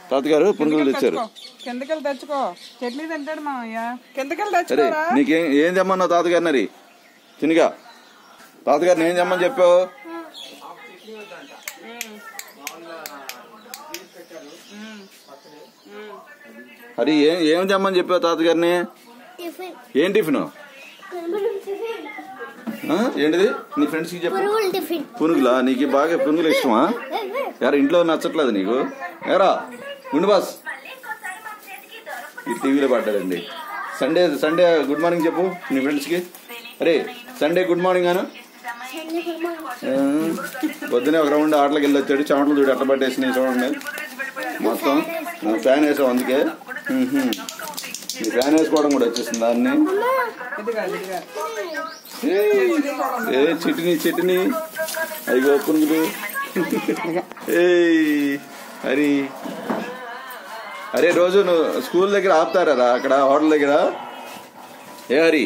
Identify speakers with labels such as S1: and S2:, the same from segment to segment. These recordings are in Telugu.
S1: తాతగారు పునుగులు తెచ్చారు.
S2: కిందకెళ్ళి తెచ్చుకో, చట్నీ తింటాడు మామయ్య. కిందకెళ్ళి తెచ్చుకో.
S1: నీకేం ఏం తెమ్మన్నావు తాతగారిని? మరి తినిగా తాతగారిని ఏం తెమ్మని చెప్పావు? అది ఏం తెమ్మని చెప్పావు తాతగారిని? ఏం టిఫిన్? ఏంటిది? నీ ఫ్రెండ్స్ కి చెప్పు. పునుగులా? నీకు బాగా పునుగులు ఇష్టమా? యారా ఇంట్లో నచ్చట్లేదు నీకు? యారా ఉండు బాస్. ఈ టీవీలో పడ్డాడండి. సండే గుడ్ మార్నింగ్ చెప్పు నీ ఫ్రెండ్స్ కి. అరే సండే గుడ్ మార్నింగ్ అను. పొద్దునే ఒక రౌండ్ ఆటలకు వెళ్ళి వచ్చాడు. చెమటలు చూడు అట్ట పట్టేసినాయి చూడండి మొత్తం. ఫ్యాన్ వేసావు అందుకే. ఈ ఫ్యాన్ వేసుకోవడం కూడా వచ్చేసింది దాన్ని. చిటిని అయ్యో పునుగులు. హరి అరే రోజు నువ్వు స్కూల్ దగ్గర ఆపుతారా? అక్కడ హోటల్ దగ్గర. ఏ హరి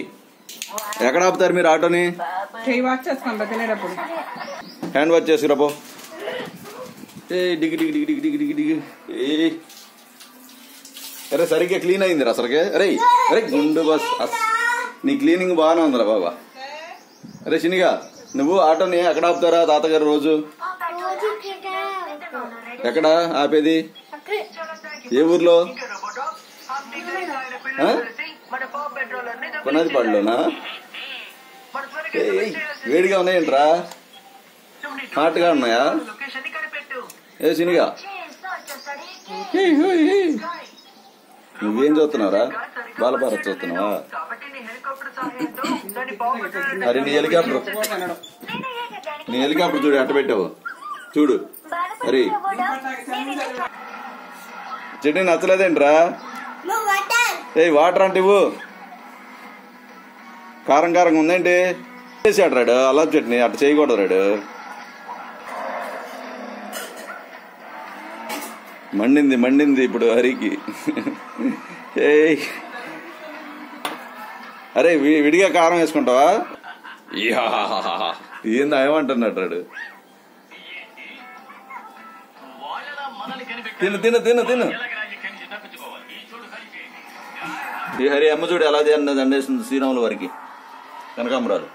S1: ఎక్కడ ఆపుతారు మీరు ఆటోని? హ్యాండ్ వాష్ చేసుకురాపో. డిగి డిగి డిగి డిగి డిగి డిగి. అరే సరిగ్గా క్లీన్ అయిందిరా అసలుకే. అరే అరే గుండు బస్ నీ క్లీనింగ్ బాగానే ఉందిరా బాబా. అరే చినిగా నువ్వు ఆటోని ఎక్కడ ఆపుతారా తాతగారు రోజు? ఎక్కడ ఆపేది? ఏ ఊర్లో? కొన్నది పాడులోనా? వేడిగా ఉన్నాయంట్రా? హాట్గా ఉన్నాయా? ఏ చినిగా నువ్వేం చూస్తున్నావురా? బాలపార చూస్తున్నావా? అరే నీ హెలికాప్టర్ చూడు అట్ట పెట్టావు చూడు. అరే చట్నీ నచ్చలేదేంట్రా? వాటర్ అంటే ఇవ్వు. కారం కారంగా ఉందేంటి? చేసాడు రాడు అల్లం చట్నీ. అట్ట చేయకూడదు రాడు. మండింది ఇప్పుడు హరికి. అరే విడిగా కారం వేసుకుంటావా? ఏందా ఏమంటున్నాడు? తిను. ఈ హరి అమ్మ చూడు ఎలా దండేస్తుంది శ్రీరాముల వారికి కనకాంబరాలు.